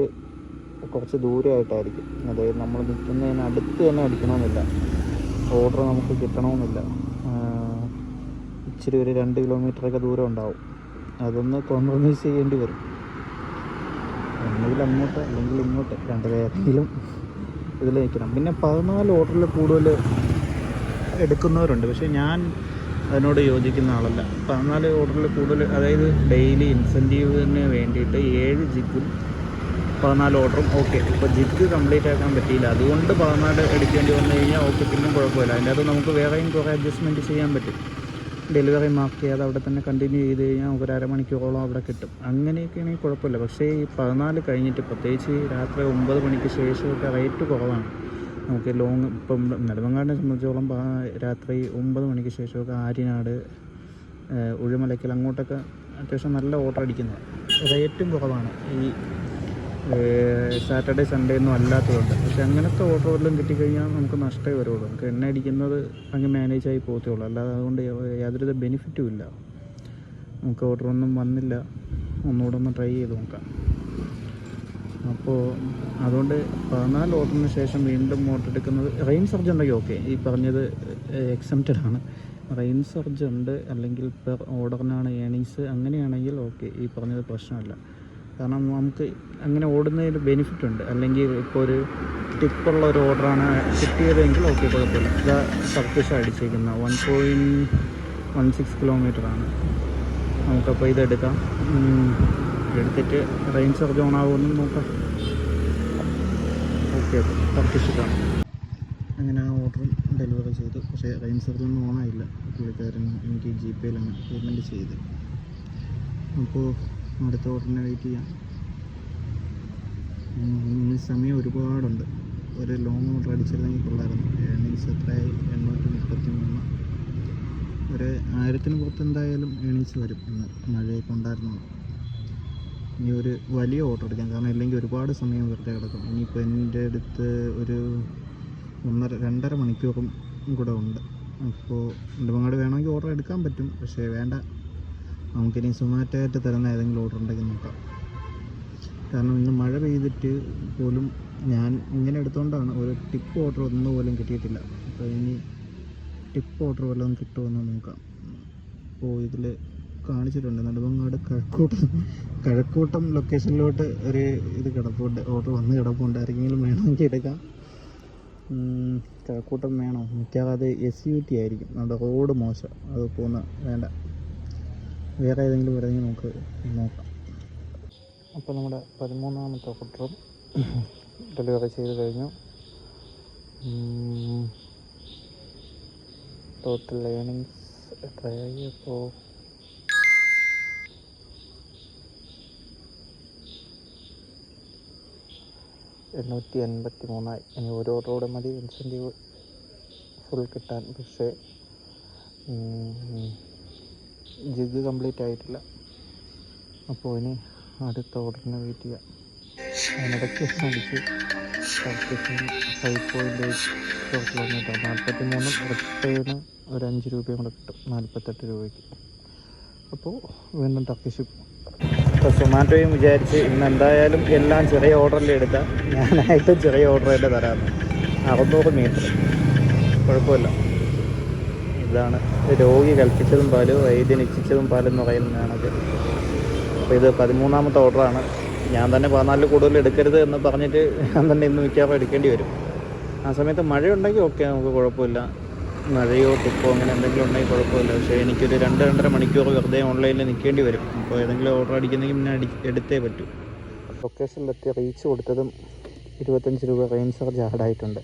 കുറച്ച് ദൂരമായിട്ടായിരിക്കും. അതായത് നമ്മൾ നിൽക്കുന്നതിന് അടുത്ത് തന്നെ അടിക്കണമെന്നില്ല. ഓർഡർ നമുക്ക് കിട്ടണമെന്നില്ല. ഇച്ചിരി ഒരു 2 കിലോമീറ്ററൊക്കെ ദൂരം ഉണ്ടാവും. അതൊന്ന് കോംപ്രമൈസ് ചെയ്യേണ്ടി വരും. ഒന്നുകിൽ അങ്ങോട്ട് അല്ലെങ്കിൽ ഇങ്ങോട്ട്, രണ്ടിലേതെങ്കിലും ഇതിൽ നിൽക്കണം. പിന്നെ 14 ഓർഡറിൽ കൂടുതൽ എടുക്കുന്നവരുണ്ട്. പക്ഷേ ഞാൻ അതിനോട് യോജിക്കുന്ന ആളല്ല. 14 ഓർഡറിൽ കൂടുതൽ, അതായത് ഡെയിലി ഇൻസെൻറ്റീവിന് വേണ്ടിയിട്ട് 7 ജിഗും 14 ഓർഡറും ഓക്കെ. ഇപ്പോൾ ജിഗ് കംപ്ലീറ്റ് ആക്കാൻ പറ്റിയില്ല, അതുകൊണ്ട് 14 എടുക്കേണ്ടി വന്നു കഴിഞ്ഞാൽ ഓക്കെ, പിന്നെ കുഴപ്പമില്ല. അതിൻ്റെ അത് നമുക്ക് വേറെയും കുറേ അഡ്ജസ്റ്റ്മെൻറ്റ് ചെയ്യാൻ പറ്റും. ഡെലിവറി മാർക്ക് ചെയ്യാതെ അവിടെ തന്നെ കണ്ടിന്യൂ ചെയ്ത് കഴിഞ്ഞാൽ നമുക്ക് ഒരു അരമണിക്കൂറോളം അവിടെ കിട്ടും. അങ്ങനെയൊക്കെയാണെങ്കിൽ കുഴപ്പമില്ല. പക്ഷേ ഈ 14 കഴിഞ്ഞിട്ട് പ്രത്യേകിച്ച് രാത്രി 9 മണിക്ക് ശേഷമൊക്കെ റേറ്റ് കുറവാണ്. നമുക്ക് ലോങ് ഇപ്പം നെടുമങ്ങാടിനെ സംബന്ധിച്ചോളം രാത്രി 9 മണിക്ക് ശേഷമൊക്കെ ആര്യനാട്, ഉഴുമലയ്ക്കൽ അങ്ങോട്ടൊക്കെ അത്യാവശ്യം നല്ല ഓർഡർ അടിക്കുന്നത്. റേറ്റും കുറവാണ് ഈ സാറ്റർഡേ സൺഡേ ഒന്നും അല്ലാത്തതുകൊണ്ട്. പക്ഷെ അങ്ങനത്തെ ഓർഡർ വല്ലതും കിട്ടിക്കഴിഞ്ഞാൽ നമുക്ക് നഷ്ടമേ വരുള്ളൂ. നമുക്ക് എണ്ണ അടിക്കുന്നത് അങ്ങ് മാനേജായി പോകത്തേ ഉള്ളൂ. അല്ലാതെ അതുകൊണ്ട് യാതൊരു ബെനിഫിറ്റും ഇല്ല. നമുക്ക് ഓർഡറൊന്നും വന്നില്ല, ഒന്നുകൂടെ ഒന്ന് ട്രൈ ചെയ്ത് നോക്കാം. അപ്പോൾ അതുകൊണ്ട് 14 ഓർഡറിന് ശേഷം വീണ്ടും ഓർഡർ എടുക്കുന്നത് റെയിൻ സർജ് ഉണ്ടെങ്കിൽ ഓക്കെ. ഈ പറഞ്ഞത് എക്സംപ്റ്റഡ് ആണ്. റെയിൻ സർജ് ഉണ്ട്, അല്ലെങ്കിൽ പെർ ഓർഡറിനാണ് ഏണിങ്സ്, അങ്ങനെയാണെങ്കിൽ ഓക്കെ, ഈ പറഞ്ഞത് പ്രശ്നമല്ല. കാരണം നമുക്ക് അങ്ങനെ ഓടുന്നതിന് ബെനിഫിറ്റ് ഉണ്ട്. അല്ലെങ്കിൽ ഇപ്പോൾ ഒരു ടിപ്പുള്ള ഒരു ഓർഡറാണ് കിട്ടിയതെങ്കിൽ ഓക്കെ, കുഴപ്പമില്ല. ഇതാ ടർക്കിഷ് അടിച്ചേക്കുന്ന 1.16 കിലോമീറ്ററാണ്. നമുക്കപ്പോൾ ഇതെടുക്കാം. എടുത്തിട്ട് റെയിൻ സർജ് ഓൺ ആകുമെന്ന് നോക്കാം. ഓക്കെ, ടർക്കിഷ് കാണാം. അങ്ങനെ ആ ഓർഡറും ഡെലിവറി ചെയ്തു. പക്ഷേ റെയിൻ സർജൊന്നും ഓണായില്ല. പുള്ളിക്കാരൻ എനിക്ക് GPayയിലാണ് പേയ്മെൻറ്റ് ചെയ്ത്. അപ്പോൾ അടുത്ത ഓർഡറിനെ വെയിറ്റ് ചെയ്യാം. ഇനി സമയം ഒരുപാടുണ്ട്. ഒരു ലോങ് ഓർഡർ അടിച്ചിരുന്നെങ്കിൽ കൊള്ളായിരുന്നു. ഏണിങ്സ് എത്രയായി? 833. ഒരു 1000-ന് പുറത്ത് എന്തായാലും ഏണിങ്സ് വരും. ഇന്ന് മഴയൊക്കെ ഉണ്ടായിരുന്നു. ഇനി ഒരു വലിയ ഓർഡർ എടുക്കാം. കാരണം ഇല്ലെങ്കിൽ ഒരുപാട് സമയം വെറുതെ കിടക്കും. ഇനിയിപ്പോൾ എൻ്റെ അടുത്ത് ഒരു 1.5-2.5 മണിക്കൂറും കൂടെ ഉണ്ട്. അപ്പോൾ നെടുമങ്ങാട് വേണമെങ്കിൽ ഓർഡർ എടുക്കാൻ പറ്റും. പക്ഷേ വേണ്ട, നമുക്കിനി സൊമാറ്റോ ആയിട്ട് തരുന്ന ഏതെങ്കിലും ഓർഡർ ഉണ്ടെങ്കിൽ നോക്കാം. കാരണം ഇന്ന് മഴ പെയ്തിട്ട് പോലും ഞാൻ ഇങ്ങനെ എടുത്തുകൊണ്ടാണ്. ഒരു ടിപ്പ് ഓർഡർ ഒന്നുപോലും കിട്ടിയിട്ടില്ല. അപ്പോൾ ഇനി ടിപ്പ് ഓർഡർ വല്ലതും കിട്ടുമെന്ന് നോക്കാം. അപ്പോൾ ഇതിൽ കാണിച്ചിട്ടുണ്ട് നെടുമങ്ങാട് കഴക്കൂട്ടം ലൊക്കേഷനിലോട്ട് ഒരു ഇത് കിടപ്പുണ്ട്, ഓർഡർ വന്ന് കിടപ്പുണ്ട്. ആരെങ്കിലും വേണമെങ്കിൽ എടുക്കാം. കഴക്കൂട്ടം വേണോ? മിക്കവാറും അത് SUT ആയിരിക്കും. നമ്മുടെ റോഡ് മോശം, അത് പോകുന്ന വേണ്ട. വേറെ ഏതെങ്കിലും വരുമെങ്കിൽ നമുക്ക് നോക്കാം. അപ്പോൾ നമ്മുടെ 13ാമത്തെ ഓർഡറും ഡെലിവറി ചെയ്ത് കഴിഞ്ഞു. ടോട്ടൽ ഏണിങ്സ് എത്രയായി? അപ്പോൾ 883. ഇനി ഒരു ഓർഡറോടെ മതി ഇൻസെൻറ്റീവ് ഫുൾ കിട്ടാൻ. പക്ഷേ ജിഗ് കംപ്ലീറ്റ് ആയിട്ടില്ല. അപ്പോൾ ഇനി അടുത്ത ഓർഡറിന് വെയിറ്റ് ചെയ്യാം. അതിനിടയ്ക്ക് അടിച്ച് 5.8 കിലോമീറ്റർ 43 റിട്ടേണ് ഒരു 5 രൂപയും കൂടെ കിട്ടും, 48 രൂപയ്ക്ക്. അപ്പോൾ വീണ്ടും ടർക്കിഷ്. ഇപ്പോൾ സൊമാറ്റോയും വിചാരിച്ച് ഇന്ന് എന്തായാലും എല്ലാം ചെറിയ ഓർഡറിൽ എടുത്താൽ ഞാനായിട്ട് ചെറിയ ഓർഡർ ആയിട്ട് തരാമെന്ന്. 600 മീറ്റർ കുഴപ്പമില്ല. ഇതാണ് രോഗി കൽപ്പിച്ചതും പാല്, വൈദ്യൻ ഇച്ഛിച്ചതും പാലെന്ന് പറയുന്നതാണത്. അപ്പോൾ ഇത് 13ാമത്തെ ഓർഡറാണ്. ഞാൻ തന്നെ 14 കൂടുതൽ എടുക്കരുത് എന്ന് പറഞ്ഞിട്ട് ഞാൻ തന്നെ ഇന്ന് മിക്കവാറും എടുക്കേണ്ടി വരും. ആ സമയത്ത് മഴയുണ്ടെങ്കിൽ ഓക്കെ, നമുക്ക് കുഴപ്പമില്ല. മഴയോ ടിപ്പോ അങ്ങനെ എന്തെങ്കിലും ഉണ്ടെങ്കിൽ കുഴപ്പമില്ല. പക്ഷേ എനിക്കൊരു 2-2.5 മണിക്കൂർ വെറുതെ ഓൺലൈനിൽ നിൽക്കേണ്ടി വരും. അപ്പോൾ ഏതെങ്കിലും ഓർഡർ അടിക്കുന്നെങ്കിൽ പിന്നെ എടുത്തേ പറ്റൂ. ലൊക്കേഷനിലെത്തി റീച്ച് കൊടുത്തതും 25 രൂപ റെയിൻ ചാർജ് ആഡായിട്ടുണ്ട്.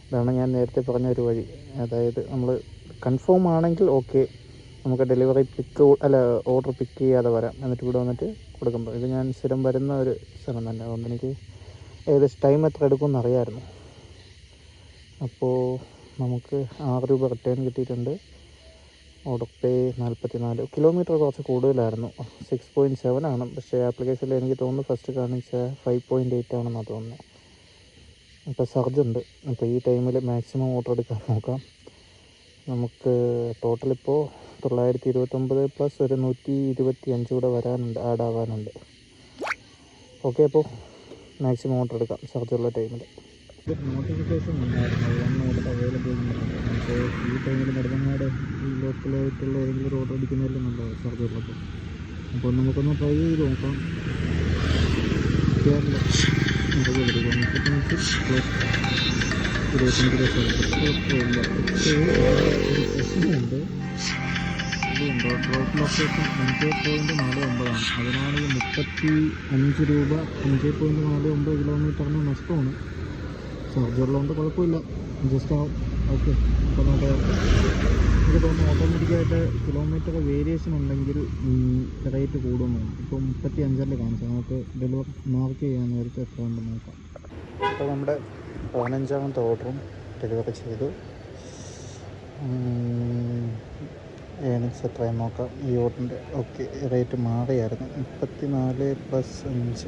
ഇതാണ് ഞാൻ നേരത്തെ പറഞ്ഞ ഒരു വഴി. അതായത് നമ്മൾ കൺഫേം ആണെങ്കിൽ ഓക്കെ, നമുക്ക് ഡെലിവറി ഓർഡർ പിക്ക് ചെയ്യാതെ വരാം. എന്നിട്ട് ഇവിടെ വന്നിട്ട് കൊടുക്കുമ്പോൾ ഇത് ഞാൻ സ്ഥിരം വരുന്ന ഒരു സ്ഥലം തന്നെ. അതുകൊണ്ട് എനിക്ക് ഏകദേശം ടൈം എത്ര എടുക്കുമെന്ന് അറിയാമായിരുന്നു. അപ്പോൾ നമുക്ക് 6 രൂപ റിട്ടേൺ കിട്ടിയിട്ടുണ്ട്. ഓർഡർ പേ 44. കിലോമീറ്റർ കുറച്ച് കൂടുതലായിരുന്നു, 6.7 ആണ്. പക്ഷേ ആപ്ലിക്കേഷനിൽ എനിക്ക് തോന്നുന്നു ഫസ്റ്റ് കാണിച്ച 5.8 ആണെന്നാണ് തോന്നുന്നത്. ഇപ്പോൾ സർജ് ഉണ്ട്. അപ്പോൾ ഈ ടൈമിൽ മാക്സിമം ഓർഡർ എടുക്കാൻ നോക്കാം. നമുക്ക് ടോട്ടൽ ഇപ്പോൾ 929 പ്ലസ് ഒരു 125 കൂടെ വരാനുണ്ട്, ആഡാവാനുണ്ട്. ഓക്കെ, അപ്പോൾ മാക്സിമം ഓർഡർ എടുക്കാം സർജുള്ള ടൈമിൽ. നോട്ടിഫിക്കേഷൻ ഉണ്ടായിരുന്നു ഓർഡർ അവൈലബിൾ. അപ്പോൾ ഈ ടൈമിൽ നെടുമങ്ങാട് ലോക്കലായിട്ടുള്ള ഏതെങ്കിലും ഓർഡർ അടിക്കുന്നതല്ലേ നല്ലത് സർജുള്ളപ്പോൾ. അപ്പോൾ നമുക്കൊന്ന് ട്രൈ ചെയ്ത് നോക്കാം. കേരള 35 പ്ലസ് 25 പ്രശ്നമുണ്ട്. ഇതുണ്ടോ ഡ്രോപ്പ് ലൊക്കേഷൻ 5.49 ആണ്. അതിനാണെങ്കിൽ 35 രൂപ 5.49 കിലോമീറ്ററിന് നഷ്ടമാണ്. ചാർജ് ഉള്ളതുകൊണ്ട് കുഴപ്പമില്ല, അഡ്ജസ്റ്റ് ആവും. ഓക്കെ. അപ്പോൾ നമുക്ക് എനിക്ക് തോന്നുന്നു ഓട്ടോമാറ്റിക്കായിട്ട് കിലോമീറ്റർ വേരിയേഷൻ ഉണ്ടെങ്കിൽ റേറ്റ് കൂടുന്നു. ഇപ്പോൾ 35 കാണിച്ചാൽ നമുക്ക് ഡെലിവറി മാർക്ക് ചെയ്യാൻ നേരത്തെ എത്ര ഉണ്ടെന്ന് നോക്കാം. അപ്പോൾ നമ്മുടെ 15ാമത്തെ ഓർഡറും ഡെലിവറി ചെയ്തു. ഏണിങ്സ് എത്രയെന്ന് നോക്കാം. ഈ ഓർഡറിൻ്റെ ഓക്കെ റേറ്റ് മാറിയായിരുന്നു. 34 + 5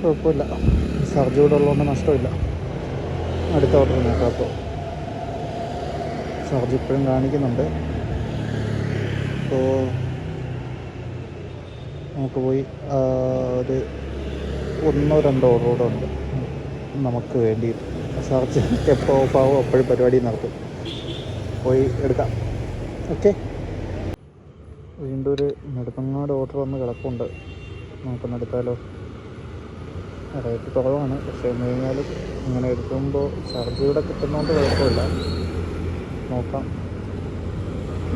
കുഴപ്പമില്ല. ചാർജ് കൂടെ ഉള്ളതുകൊണ്ട് നഷ്ടമില്ല. അടുത്ത ഓർഡർ നോക്കാം. അപ്പോൾ ചാർജ് ഇപ്പോഴും കാണിക്കുന്നുണ്ട്. അപ്പോൾ നമുക്ക് പോയി ഒരു 1-2 ഓർഡർ കൂടെ ഉണ്ട് നമുക്ക് വേണ്ടി. ചാർജ് എപ്പോൾ ഓഫാവും അപ്പോഴും പരിപാടി നടത്തും. പോയി എടുക്കാം. ഓക്കെ. വീണ്ടും ഒരു നെടുമങ്ങാട് ഓർഡർ വന്ന് കിടപ്പുണ്ട്. നമുക്കൊന്ന് എടുത്താലോ. റേറ്റ് കുറവാണ്, പക്ഷേ എന്ന് കഴിഞ്ഞാൽ ഇങ്ങനെ എടുക്കുമ്പോൾ ചാർജ് കൂടെ കിട്ടുന്നതുകൊണ്ട് കുഴപ്പമില്ല. നോക്കാം.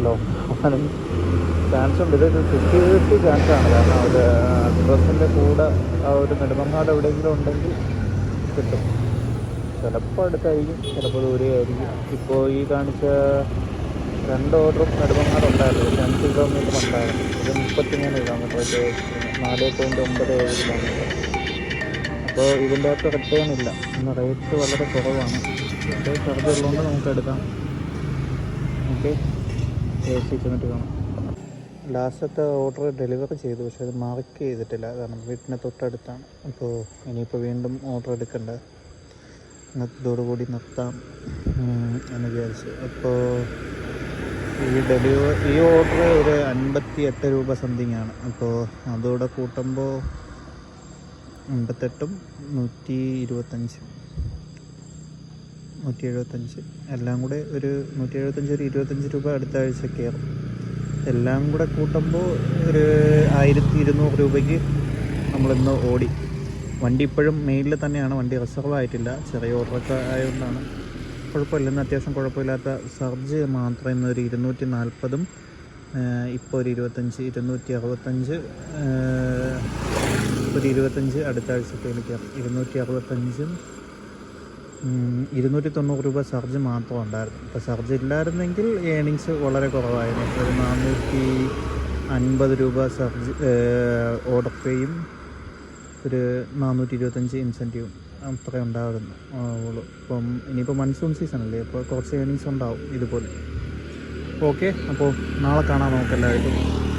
ലോങ്ങാനും ചാൻസ് ഉണ്ട്. ഇതൊരു 50-50 ചാൻസാണ്. കാരണം ഒരു അഡ്രസ്സിൻ്റെ കൂടെ ആ ഒരു നെടുമങ്ങാട് എവിടെയെങ്കിലും ഉണ്ടെങ്കിൽ കിട്ടും. ചിലപ്പോൾ അടുത്തായിരിക്കും, ചിലപ്പോൾ ദൂരെയായിരിക്കും. ഇപ്പോൾ ഈ കാണിച്ച 2 ഓർഡറും നെടുമങ്ങാട് ഉണ്ടായിരുന്നു. 5 കിലോമീറ്റർ ഉണ്ടായിരുന്നു. ഇത് 33 കിലോമീറ്റർ, 4.97 കിലോമീറ്റർ. അപ്പോൾ ഇതിൻ്റെ അകത്ത് റിട്ടേൺ ഇല്ല. ഇന്ന് റേറ്റ് വളരെ കുറവാണ്. പക്ഷേ ചാർജ് ഉള്ളതുകൊണ്ട് നമുക്ക് എടുക്കാം. ഓക്കെ. ചെന്നിട്ട് കാണാം. ലാസ്റ്റത്തെ ഓർഡർ ഡെലിവറി ചെയ്തു, പക്ഷേ അത് മാർക്ക് ചെയ്തിട്ടില്ല. കാരണം വീട്ടിന് തൊട്ടടുത്താണ്. അപ്പോൾ ഇനിയിപ്പോൾ വീണ്ടും ഓർഡർ എടുക്കണ്ട, ഇതോടുകൂടി നിർത്താം എന്ന് വിചാരിച്ചു. അപ്പോൾ ഈ ഓർഡർ ഒരു 58 രൂപ സംതിങ് ആണ്. അപ്പോൾ അതോടെ കൂട്ടുമ്പോൾ 58ഉം 125 എല്ലാം കൂടെ ഒരു 175, ഒരു 25 രൂപ അടുത്ത ആഴ്ച കയറും. എല്ലാം കൂടെ കൂട്ടുമ്പോൾ ഒരു 1200 രൂപയ്ക്ക് നമ്മളിന്ന് ഓടി. വണ്ടി ഇപ്പോഴും മെയിലിൽ തന്നെയാണ്. വണ്ടി റിസർവ് ആയിട്ടില്ല. ചെറിയ ഓർഡറൊക്കെ ആയതുകൊണ്ടാണ്. കുഴപ്പമില്ല. ഇന്ന് അത്യാവശ്യം കുഴപ്പമില്ലാത്ത ചാർജ് മാത്രം. ഇന്നൊരു 240ഉം ഇപ്പോൾ ഒരു 25, 265, ഒരു 25 അടുത്ത ആഴ്ചത്തേക്ക് 265ഉം 290 രൂപ ചാർജ് മാത്രം ഉണ്ടായിരുന്നു. ഇപ്പോൾ ചാർജ് ഇല്ലായിരുന്നെങ്കിൽ ഏണിങ്സ് വളരെ കുറവായിരുന്നു. ഒരു 450 രൂപ ചാർജ് ഓർഡർ പേയും ഒരു 425 ഇൻസെൻറ്റീവും അത്ര ഉണ്ടായിരുന്നു. ഇപ്പം ഇനിയിപ്പോൾ മൺസൂൺ സീസൺ അല്ലേ, അപ്പോൾ കുറച്ച് ഏണിങ്സ് ഉണ്ടാവും ഇതുപോലെ. ഓക്കെ. അപ്പോൾ നാളെ കാണാം നമുക്ക് എല്ലാവർക്കും.